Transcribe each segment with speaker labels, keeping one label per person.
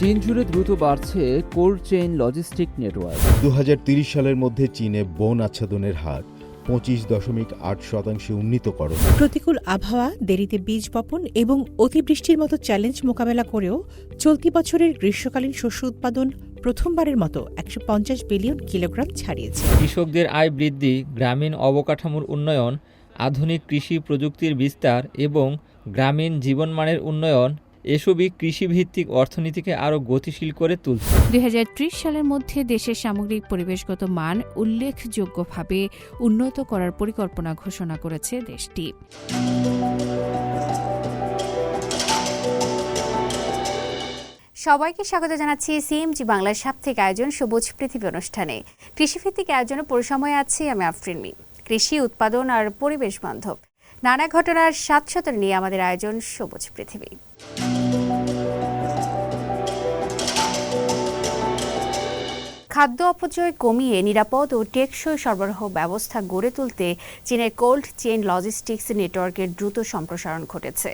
Speaker 1: চীন জুড়ে দ্রুত বাড়ছে কোল্ড চেইন লজিস্টিক নেটওয়ার্ক।
Speaker 2: 2030 সালের মধ্যে চীনে বন আচ্ছাদনের হার 25.8% উন্নীতকরণ।
Speaker 3: প্রতিকূল আবহাওয়া, দেরিতে বীজ বপন এবং অতিবৃষ্টির মতো চ্যালেঞ্জ মোকাবেলা করেও চলতি বছরের গ্রীষ্মকালীন শস্য উৎপাদন প্রথমবারের মতো 150 বিলিয়ন কিলোগ্রাম ছাড়িয়েছে।
Speaker 4: কৃষকদের আয় বৃদ্ধি, গ্রামীণ অবকাঠামোর উন্নয়ন, আধুনিক কৃষি প্রযুক্তির বিস্তার এবং গ্রামীণ জীবনমানের উন্নয়ন এসবই কৃষিভিত্তিক অর্থনীতিকে আরও গতিশীল করে তুলছে।
Speaker 5: 2030 সালের মধ্যে দেশের সামগ্রিক পরিবেশগত মান উল্লেখযোগ্যভাবে উন্নত করার পরিকল্পনা ঘোষণা করেছে দেশটি।
Speaker 6: সবাইকে স্বাগত জানাচ্ছি সিএমজি বাংলার সাপ্তাহিক আয়োজন সবুজ পৃথিবী অনুষ্ঠানে। কৃষিভিত্তিক আয়োজনে পরিসময়ে আছি আমি আফরিন মি। কৃষি উৎপাদন আর পরিবেশ বান্ধব নানা ঘটনার স্বাদ নিয়ে আমাদের আয়োজন সবুজ পৃথিবী। খাদ্য অপচয় কমিয়ে নিরাপদ ও টেকসই সরবরাহ ব্যবস্থা গড়ে তুলতে চীনের কোল্ড চেইন লজিস্টিক্স নেটওয়ার্কের দ্রুত সম্প্রসারণ ঘটেছে।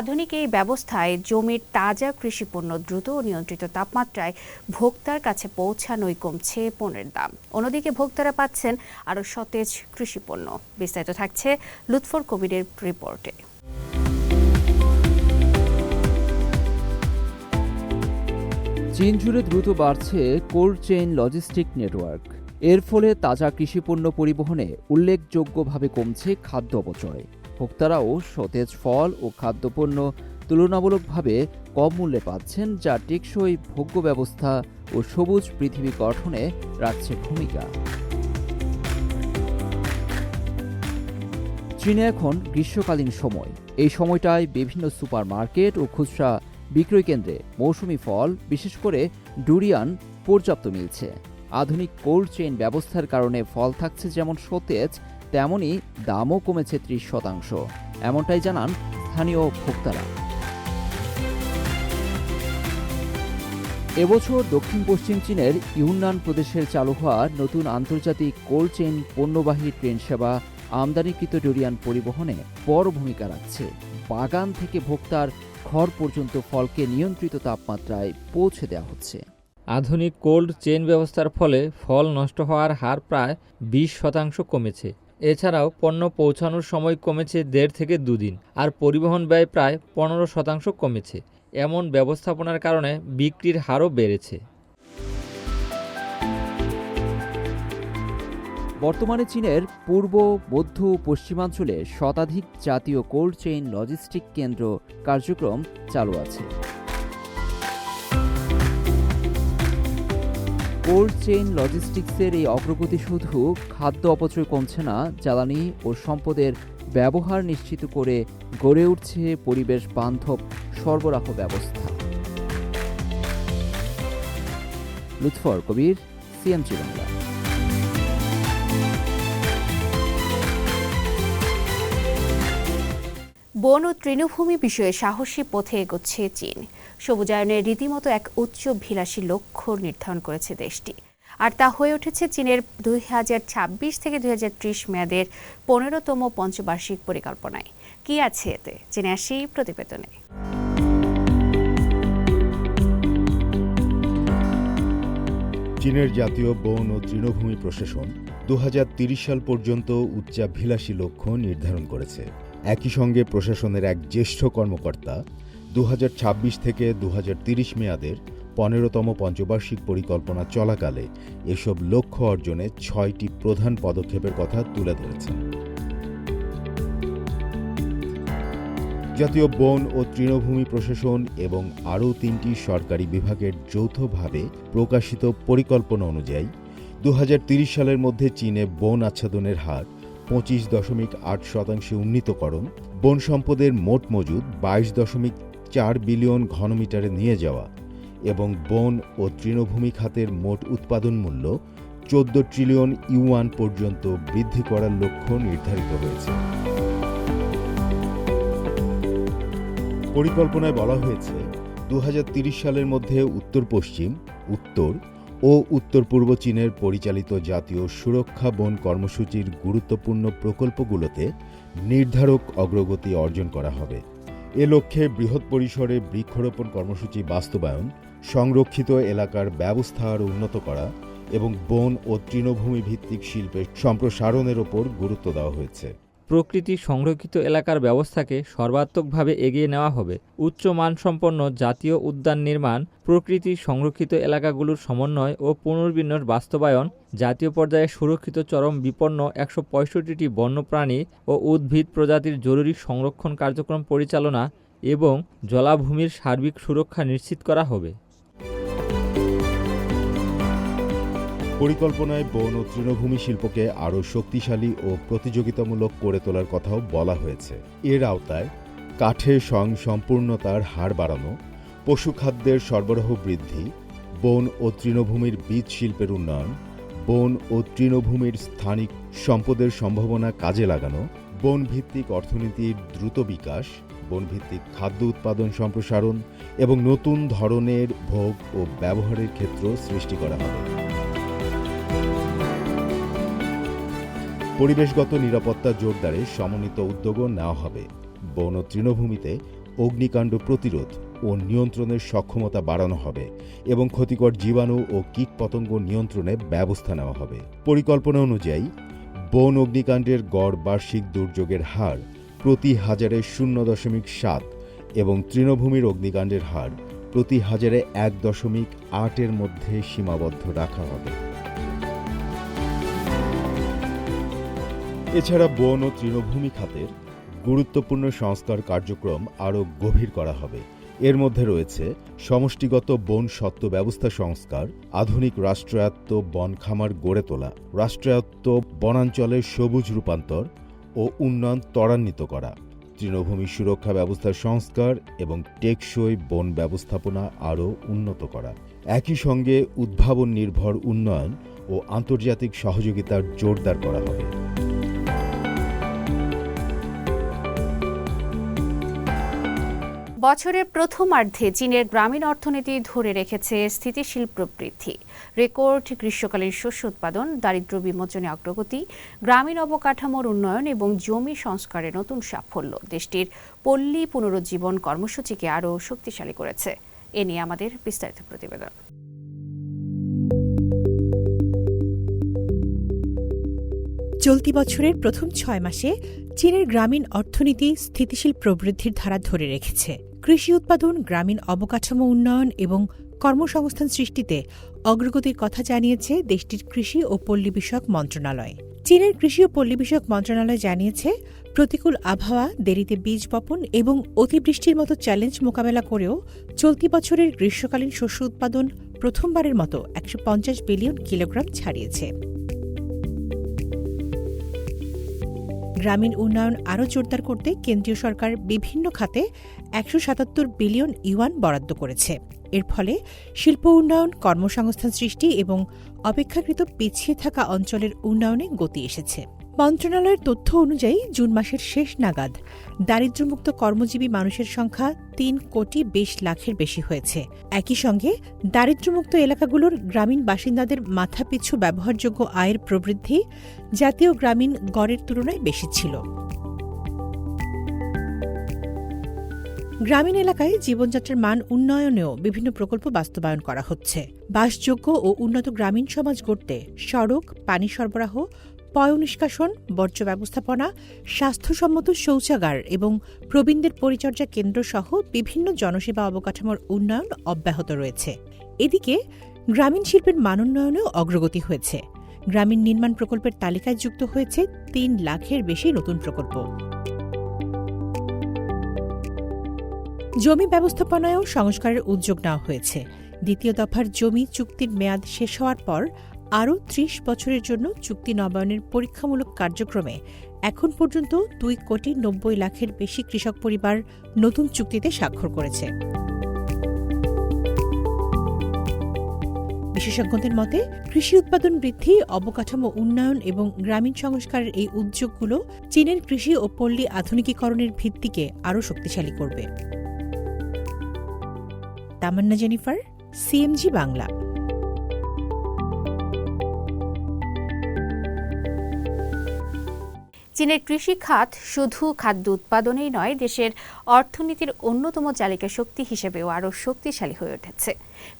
Speaker 6: আধুনিক এই ব্যবস্থায় জমির তাজা কৃষিপণ্য দ্রুত ও নিয়ন্ত্রিত তাপমাত্রায় ভোক্তার কাছে পৌঁছানোই কমছে পণ্যের দাম। অন্যদিকে ভোক্তারা পাচ্ছেন আরও সতেজ কৃষিপণ্য। বিস্তারিত থাকছে লুৎফর কবিরের রিপোর্টে।
Speaker 1: চীন জুড়ে দ্রুত বাড়ছে কোল্ড চেইন লজিস্টিক নেটওয়ার্ক। এর ফলে তাজা কৃষিপণ্য পরিবহনে উল্লেখযোগ্যভাবে কমছে খাদ্য অপচয়। ভোক্তারাও সতেজ ফল ও খাদ্যপণ্য তুলনামূলকভাবে কম মূল্যে পাচ্ছেন, যা টেকসই ভোগ্য ব্যবস্থা ও সবুজ পৃথিবী গঠনে রাখছে ভূমিকা। চীনে এখন গ্রীষ্মকালীন সময়। এই সময়টায় বিভিন্ন সুপারমার্কেট ও খুচরা বিক্রয় কেন্দ্রে মৌসুমি ফল, বিশেষ করে ডুরিয়ান পর্যাপ্ত মিলছে। আধুনিক কোল্ড চেইন ব্যবস্থার কারণে ফল থাকছে যেমন সতেজ, তেমনই দামও কমেছে 30%। এমনটাই জানান স্থানীয় ভোক্তারা। এবছর দক্ষিণ পশ্চিম চীনের ইউনান প্রদেশের চালু হওয়া নতুন আন্তর্জাতিক কোল্ড চেইন পণ্যবাহী ট্রেন সেবা আমদানিকৃত ডুরিয়ান পরিবহনে বড় ভূমিকা রাখছে। বাগান থেকে ভোক্তার ঘর পর্যন্ত ফলকে নিয়ন্ত্রিত তাপমাত্রায় পৌঁছে দেওয়া হচ্ছে।
Speaker 4: আধুনিক কোল্ড চেইন ব্যবস্থার ফলে ফল নষ্ট হওয়ার হার প্রায় 20% কমেছে। এছাড়াও পণ্য পৌঁছানোর সময় কমেছে 1.5 থেকে 2 দিন, আর পরিবহন ব্যয় প্রায় 15% কমেছে। এমন ব্যবস্থাপনার কারণে বিক্রির হারও বেড়েছে।
Speaker 1: বর্তমানে চীনের পূর্ব, মধ্য ও পশ্চিমাঞ্চলে শতাধিক জাতীয় কোল্ড চেইন লজিস্টিক কেন্দ্র কার্যক্রম চালু আছে। কোল্ড চেইন লজিস্টিক্সের এই অগ্রগতি শুধু খাদ্য অপচয় কমছে না, জ্বালানি ও সম্পদের ব্যবহার নিশ্চিত করে গড়ে উঠছে পরিবেশ বান্ধব সরবরাহ ব্যবস্থা। লুৎফর কবির, সিএমজি বাংলা।
Speaker 6: বন ও তৃণভূমি বিষয়ে সাহসী পথে এগোচ্ছে চীন। সবুজায়নের রীতিমতো এক উচ্চাভিলাষী লক্ষ্য নির্ধারণ করেছে দেশটি, আর তা হয়ে উঠেছে চীনের 2026 থেকে 2030 মেয়াদের 15তম পঞ্চবার্ষিক পরিকল্পনায়। কি আছে এতে, জেনে আসি প্রতিবেদনে।
Speaker 2: চীনের জাতীয় বন ও তৃণভূমি প্রশাসন 2030 সাল পর্যন্ত উচ্চাভিলাষী লক্ষ্য নির্ধারণ করেছে। একই সঙ্গে প্রশাসনের এক জ্যেষ্ঠ কর্মকর্তা 2026 থেকে 2030 মেয়াদের 15তম পঞ্চবার্ষিক পরিকল্পনা চলাকালে এসব লক্ষ্য অর্জনে 6টি প্রধান পদক্ষেপের কথা তুলে ধরেছেন। জাতীয় বন ও তৃণভূমি প্রশাসন এবং আরও 3টি সরকারি বিভাগের যৌথভাবে প্রকাশিত পরিকল্পনা অনুযায়ী 2030 সালের মধ্যে চীনে বন আচ্ছাদনের হার 25.8% উন্নীতকরণ, বন সম্পদের মোট মজুদ 22.4 বিলিয়ন ঘনমিটারে নিয়ে যাওয়া এবং বন ও তৃণভূমি খাতের মোট উৎপাদন মূল্য 14 ট্রিলিয়ন ইউয়ান পর্যন্ত বৃদ্ধি করার লক্ষ্য নির্ধারিত হয়েছে। পরিকল্পনায় বলা হয়েছে 2030 সালের মধ্যে উত্তর পশ্চিম, উত্তর ও উত্তর পূর্ব চীনের পরিচালিত জাতীয় সুরক্ষা বন কর্মসূচির গুরুত্বপূর্ণ প্রকল্পগুলোতে নির্ধারক অগ্রগতি অর্জন করা হবে। এ লক্ষ্যে বৃহৎ পরিসরে বৃক্ষরোপণ কর্মসূচি বাস্তবায়ন, সংরক্ষিত এলাকার ব্যবস্থা আরও উন্নত করা এবং বন ও তৃণভূমি ভিত্তিক শিল্পের সম্প্রসারণের ওপর গুরুত্ব দেওয়া হয়েছে।
Speaker 4: প্রকৃতি সংরক্ষিত এলাকার ব্যবস্থাকে সর্বাত্মকভাবে এগিয়ে নেওয়া হবে। উচ্চ মানসম্পন্ন জাতীয় উদ্যান নির্মাণ, প্রকৃতি সংরক্ষিত এলাকাগুলোর সমন্বয় ও পুনর্বিন্যাস বাস্তবায়ন, জাতীয় পর্যায়ে সুরক্ষিত চরম বিপন্ন ১৬৫টি বন্যপ্রাণী ও উদ্ভিদ প্রজাতির জরুরি সংরক্ষণ কার্যক্রম পরিচালনা এবং জলাভূমির সার্বিক সুরক্ষা নিশ্চিত করা হবে।
Speaker 2: পরিকল্পনায় বন ও তৃণভূমি শিল্পকে আরও শক্তিশালী ও প্রতিযোগিতামূলক করে তোলার কথাও বলা হয়েছে। এর আওতায় কাঠের সম্পূর্ণতার হার বাড়ানো, পশুখাদ্যের সরবরাহ বৃদ্ধি, বন ও তৃণভূমির বীজ শিল্পের উন্নয়ন, বন ও তৃণভূমির স্থানিক সম্পদের সম্ভাবনা কাজে লাগানো, বনভিত্তিক অর্থনীতির দ্রুত বিকাশ, বনভিত্তিক খাদ্য উৎপাদন সম্প্রসারণ এবং নতুন ধরনের ভোগ ও ব্যবহারের ক্ষেত্র সৃষ্টি করা হবে। পরিবেশগত নিরাপত্তা জোরদারে সমন্বিত উদ্যোগও নেওয়া হবে। বন ও তৃণভূমিতে অগ্নিকাণ্ড প্রতিরোধ ও নিয়ন্ত্রণের সক্ষমতা বাড়ানো হবে এবং ক্ষতিকর জীবাণু ও কীটপতঙ্গ নিয়ন্ত্রণে ব্যবস্থা নেওয়া হবে। পরিকল্পনা অনুযায়ী বন অগ্নিকাণ্ডের গড় বার্ষিক দুর্যোগের হার প্রতি হাজারে 0.7 এবং তৃণভূমির অগ্নিকাণ্ডের হার প্রতি হাজারে 1.8 মধ্যে সীমাবদ্ধ রাখা হবে। এছাড়া বন ও তৃণভূমি খাতের গুরুত্বপূর্ণ সংস্কার কার্যক্রম আরও গভীর করা হবে। এর মধ্যে রয়েছে সমষ্টিগত বন স্বত্ব ব্যবস্থা সংস্কার, আধুনিক রাষ্ট্রায়ত্ত বন খামার গড়ে তোলা, রাষ্ট্রায়ত্ত বনাঞ্চলের সবুজ রূপান্তর ও উন্নয়ন ত্বরান্বিত করা, তৃণভূমি সুরক্ষা ব্যবস্থার সংস্কার এবং টেকসই বন ব্যবস্থাপনা আরও উন্নত করা। একই সঙ্গে উদ্ভাবন নির্ভর উন্নয়ন ও আন্তর্জাতিক সহযোগিতার জোরদার করা হবে।
Speaker 6: বছরের প্রথমার্ধে চীনের গ্রামীণ অর্থনীতি ধরে রেখেছে স্থিতিশীল প্রবৃদ্ধি। রেকর্ড গ্রীষ্মকালীন শস্য উৎপাদন, দারিদ্র্য বিমোচনে অগ্রগতি, গ্রামীণ অবকাঠামোর উন্নয়ন এবং জমি সংস্কারে নতুন সাফল্য দেশটির পল্লী পুনরুজ্জীবন কর্মসূচিকে আরও শক্তিশালী করেছে। এ নিয়ে আমাদের বিস্তারিত প্রতিবেদন।
Speaker 3: চলতি বছরের প্রথম 6 মাসে চীনের গ্রামীণ অর্থনীতি স্থিতিশীল প্রবৃদ্ধির ধারা ধরে রেখেছে। কৃষি উৎপাদন, গ্রামীণ অবকাঠামো উন্নয়ন এবং কর্মসংস্থান সৃষ্টিতে অগ্রগতির কথা জানিয়েছে দেশটির কৃষি ও পল্লী বিষয়ক মন্ত্রণালয়। চীনের কৃষি ও পল্লী বিষয়ক মন্ত্রণালয় জানিয়েছে, প্রতিকূল আবহাওয়া, দেরিতে বীজ বপন এবং অতিবৃষ্টির মতো চ্যালেঞ্জ মোকাবেলা করেও চলতি বছরের গ্রীষ্মকালীন শস্য উৎপাদন প্রথমবারের মতো 150 বিলিয়ন কিলোগ্রাম ছাড়িয়েছে। গ্রামীণ উন্নয়ন আরও জোরদার করতে কেন্দ্রীয় সরকার বিভিন্ন খাতে 177 বিলিয়ন ইউয়ান বরাদ্দ করেছে। এর ফলে শিল্প উন্নয়ন, কর্মসংস্থান সৃষ্টি এবং অপেক্ষাকৃত পিছিয়ে থাকা অঞ্চলের উন্নয়নে গতি এসেছে। মন্ত্রণালয়ের তথ্য অনুযায়ী জুন মাসের শেষ নাগাদ দারিদ্র্যমুক্ত কর্মজীবী মানুষের সংখ্যা 3.20 লাখের বেশি হয়েছে। একই সঙ্গে দারিদ্র্যমুক্ত এলাকাগুলোর গ্রামীণ বাসিন্দাদের মাথাপিছু ব্যবহারযোগ্য আয়ের প্রবৃদ্ধি জাতীয় গ্রামীণ গড়ের তুলনায় বেশি ছিল। গ্রামীণ এলাকায় জীবনযাত্রার মান উন্নয়নেও বিভিন্ন প্রকল্প বাস্তবায়ন করা হচ্ছে। বাসযোগ্য ও উন্নত গ্রামীণ সমাজ গড়তে সড়ক, পানি সরবরাহ, পয়ঃনিষ্কাশন, বর্জ্য ব্যবস্থাপনা, স্বাস্থ্যসম্মত শৌচাগার এবং প্রবীণদের পরিচর্যা কেন্দ্র সহ বিভিন্ন জনসেবা অবকাঠামোর উন্নয়ন অব্যাহত রয়েছে। এদিকে গ্রামীণ শিল্পের মানোন্নয়নেও অগ্রগতি হয়েছে। গ্রামীণ নির্মাণ প্রকল্পের তালিকায় যুক্ত হয়েছে 3 লাখের বেশি নতুন প্রকল্প। জমি ব্যবস্থাপনায়ও সংস্কারের উদ্যোগ নেওয়া হয়েছে। দ্বিতীয় দফার জমি চুক্তির মেয়াদ শেষ হওয়ার পর আরও 30 বছরের জন্য চুক্তি নবায়নের পরীক্ষামূলক কার্যক্রমে এখন পর্যন্ত 2.90 লাখের বেশি কৃষক পরিবার নতুন চুক্তিতে স্বাক্ষর করেছে। বিশেষজ্ঞদের মতে, কৃষি উৎপাদন বৃদ্ধি, অবকাঠামো উন্নয়ন এবং গ্রামীণ সংস্কারের এই উদ্যোগগুলো চীনের কৃষি ও পল্লী আধুনিকীকরণের ভিত্তিকে আরও শক্তিশালী করবে। তামান্না জেনিফার, সিএমজি বাংলা।
Speaker 6: চীনের কৃষি খাত শুধু খাদ্য উৎপাদনেই নয়, দেশের অর্থনীতির অন্যতম চালিকা শক্তি হিসেবেও আরও শক্তিশালী হয়ে উঠেছে।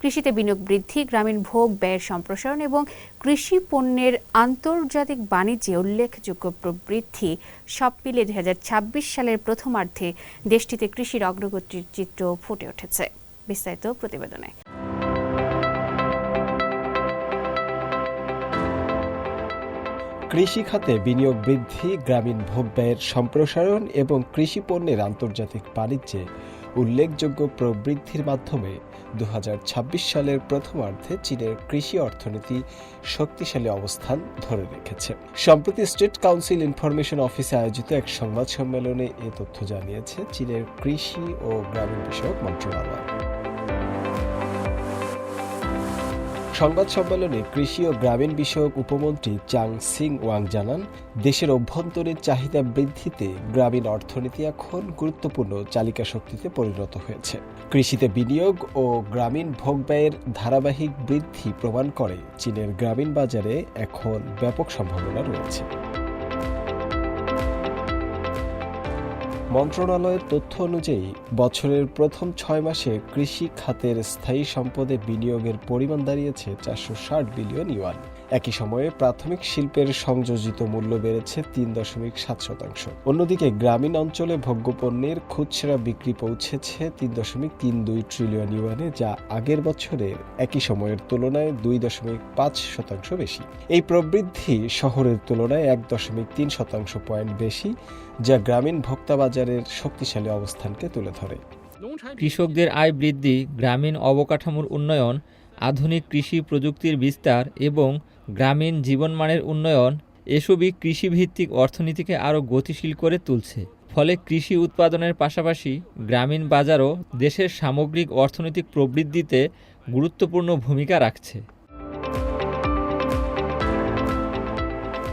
Speaker 6: কৃষিতে বিনিয়োগ বৃদ্ধি, গ্রামীণ ভোগ ব্যয়ের সম্প্রসারণ এবং কৃষি পণ্যের আন্তর্জাতিক বাণিজ্যে উল্লেখযোগ্য প্রবৃদ্ধি সব মিলিয়ে 2026 সালের প্রথমার্ধে দেশটিতে কৃষির অগ্রগতির চিত্র ফুটে উঠেছে। বিস্তারিত প্রতিবেদনে।
Speaker 7: কৃষি খাতে বিনিয়োগ বৃদ্ধি, গ্রামীণ ভোগ ব্যয়ের সম্প্রসারণ এবং কৃষি পণ্যের আন্তর্জাতিক বাণিজ্যে উল্লেখযোগ্য প্রবৃদ্ধির মাধ্যমে 2026 সালের প্রথমার্ধে চীনের কৃষি অর্থনীতি শক্তিশালী অবস্থান ধরে রেখেছে। সম্প্রতি স্টেট কাউন্সিল ইনফরমেশন অফিসে আয়োজিত এক সংবাদ সম্মেলনে এ তথ্য জানিয়েছে চীনের কৃষি ও গ্রামীণ বিষয়ক মন্ত্রণালয়। সংবাদ সম্মেলনে কৃষি ও গ্রামীণ বিষয়ক উপমন্ত্রী চাং সিং ওয়াং জানান, দেশের অভ্যন্তরীণ চাহিদা বৃদ্ধিতে গ্রামীণ অর্থনীতি এখন গুরুত্বপূর্ণ চালিকা শক্তিতে পরিণত হয়েছে। কৃষিতে বিনিয়োগ ও গ্রামীণ ভোগ ব্যয়ের ধারাবাহিক বৃদ্ধি প্রমাণ করে চীনের গ্রামীণ বাজারে এখন ব্যাপক সম্ভাবনা রয়েছে। মন্ত্রণালয়ের তথ্য অনুযায়ী বছরের প্রথম 6 মাসে কৃষি খাতের স্থায়ী সম্পদে বিনিয়োগের পরিমাণ দাঁড়িয়েছে 460 বিলিয়ন ইউয়ান। একই সময়ে প্রাথমিক শিল্পের সংযোজিত মূল্য বেড়েছে 3.7%। অন্যদিকে গ্রামীণ অঞ্চলে ভোগ্যপণ্যের খুচরা বিক্রি পৌঁছেছে 3.32 ট্রিলিয়ন ইউয়ানে, যা আগের বছরের একই সময়ের তুলনায় 2.5% বেশি। এই প্রবৃদ্ধি শহরের তুলনায় 1.3% পয়েন্ট বেশি, যা গ্রামীণ ভোক্তা বাজারের শক্তিশালী অবস্থানকে তুলে ধরে।
Speaker 4: কৃষকদের আয় বৃদ্ধি, গ্রামীণ অবকাঠামোর উন্নয়ন, আধুনিক কৃষি প্রযুক্তির বিস্তার এবং গ্রামীণ জীবনমানের উন্নয়ন এসবই কৃষিভিত্তিক অর্থনীতিকে আরও গতিশীল করে তুলছে। ফলে কৃষি উৎপাদনের পাশাপাশি গ্রামীণ বাজারও দেশের সামগ্রিক অর্থনৈতিক প্রবৃদ্ধিতে গুরুত্বপূর্ণ ভূমিকা রাখছে।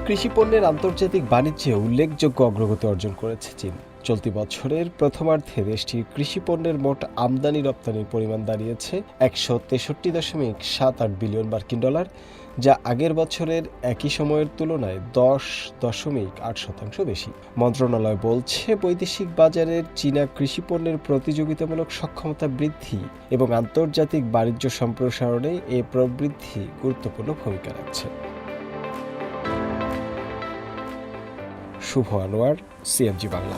Speaker 7: কৃষি পণ্যের আন্তর্জাতিক বাণিজ্যে উল্লেখযোগ্য অগ্রগতি অর্জন করেছে চীন। চলতি বছরের প্রথমার্ধে দেশটির কৃষি পণ্যের মোট আমদানি রপ্তানির পরিমাণ দাঁড়িয়েছে 163.78 বিলিয়ন মার্কিন ডলার, যা আগের বছরের একই সময়ের তুলনায় 10.8% বেশি। মন্ত্রণালয় বলছে, বৈদেশিক বাজারের চীনা কৃষি পণ্যের প্রতিযোগিতামূলক সক্ষমতা বৃদ্ধি এবং আন্তর্জাতিক বাণিজ্য সম্প্রসারণে এ প্রবৃদ্ধি গুরুত্বপূর্ণ ভূমিকা রাখছে। শুভ আনোয়ার, সিএমজি বাংলা।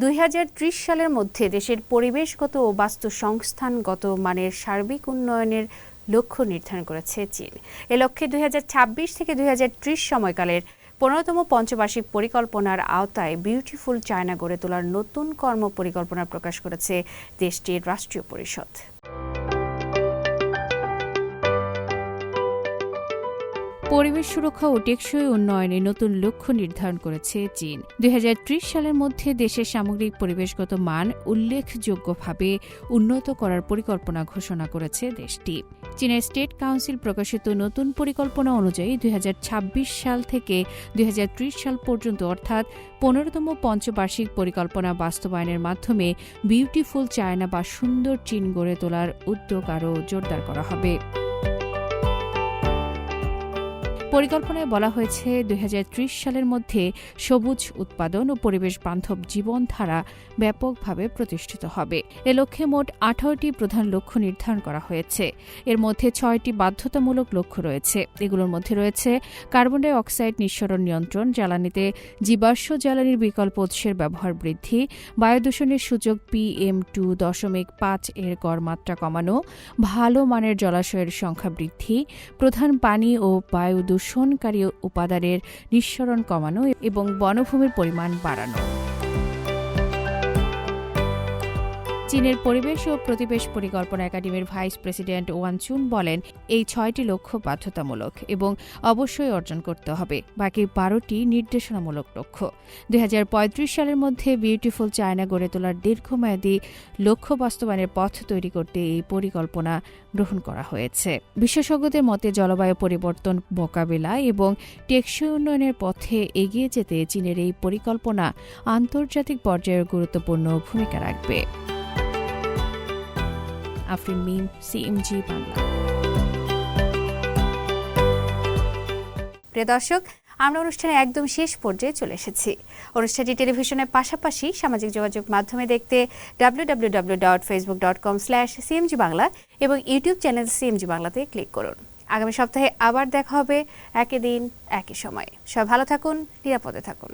Speaker 6: 2030 সালের মধ্যে দেশের পরিবেশগত ও বাস্তু সংস্থানগত মানের সার্বিক উন্নয়নের লক্ষ্য নির্ধারণ করেছে চীন। এ লক্ষ্যে 2026 থেকে 2030 সময়কালের 15তম পঞ্চবার্ষিক পরিকল্পনার আওতায় বিউটিফুল চায়না গড়ে তোলার নতুন কর্ম পরিকল্পনা প্রকাশ করেছে দেশটির রাষ্ট্রীয় পরিষদ।
Speaker 5: পরিবেশ সুরক্ষা ও টেকসই উন্নয়নে নতুন লক্ষ্য নির্ধারণ করেছে চীন। 2030 সালের মধ্যে দেশের সামগ্রিক পরিবেশগত মান উল্লেখযোগ্যভাবে উন্নত করার পরিকল্পনা ঘোষণা করেছে দেশটি। চীনের স্টেট কাউন্সিল প্রকাশিত নতুন পরিকল্পনা অনুযায়ী 2026 সাল থেকে 2030 সাল পর্যন্ত অর্থাৎ 15তম পঞ্চবার্ষিক পরিকল্পনা বাস্তবায়নের মাধ্যমে বিউটিফুল চায়না বা সুন্দর চীন গড়ে তোলার উদ্যোগ আরও জোরদার করা হবে। পরিকল্পনায় বলা হয়েছে 2030 সালের মধ্যে সবুজ উৎপাদন ও পরিবেশ বান্ধব জীবনধারা ব্যাপকভাবে প্রতিষ্ঠিত হবে। এ লক্ষ্যে মোট 18টি প্রধান লক্ষ্য নির্ধারণ করা হয়েছে। এর মধ্যে 6টি বাধ্যতামূলক লক্ষ্য রয়েছে। এগুলোর মধ্যে রয়েছে কার্বন ডাই অক্সাইড নিঃসরণ নিয়ন্ত্রণ, জ্বালানিতে জীবাশ্ম জ্বালানির বিকল্প উৎসের ব্যবহার বৃদ্ধি, বায়ু দূষণের সূচক PM2.5 এর গড় মাত্রা কমানো, ভালো মানের জলাশয়ের সংখ্যা বৃদ্ধি, প্রধান পানি ও বায়ু দূষণকারী উপাদানের নিঃসরণ কমানো এবং বনভূমির পরিমাণ বাড়ানো। চীনের পরিবেশ ও প্রতিবেশ পরিকল্পনা একাডেমির ভাইস প্রেসিডেন্ট ওয়ান চুন বলেন, এই 6টি লক্ষ্য বাধ্যতামূলক এবং অবশ্যই অর্জন করতে হবে। বাকি 12টি নির্দেশনামূলক লক্ষ্য। 2035 সালের মধ্যে বিউটিফুল চায়না গড়ে তোলার দীর্ঘমেয়াদী লক্ষ্য বাস্তবায়নের পথ তৈরি করতে এই পরিকল্পনা গ্রহণ করা হয়েছে। বিশেষজ্ঞদের মতে জলবায়ু পরিবর্তন মোকাবিলা এবং টেকসই উন্নয়নের পথে এগিয়ে যেতে চীনের এই পরিকল্পনা আন্তর্জাতিক পর্যায়ে গুরুত্বপূর্ণ ভূমিকা রাখবে। আফরিন মিম, সিএমজি বাংলা।
Speaker 6: প্রিয় দর্শক, আমরা অনুষ্ঠানে একদম শেষ পর্যায়ে চলে এসেছি। অনুষ্ঠানটি টেলিভিশনের পাশাপাশি সামাজিক যোগাযোগ মাধ্যমে দেখতে www.facebook.com/cmg বাংলা এবং ইউটিউব চ্যানেল সিএমজি বাংলাতে ক্লিক করুন। আগামী সপ্তাহে আবার দেখা হবে একই দিন একই সময়ে। সবাই ভালো থাকুন, নিরাপদে থাকুন।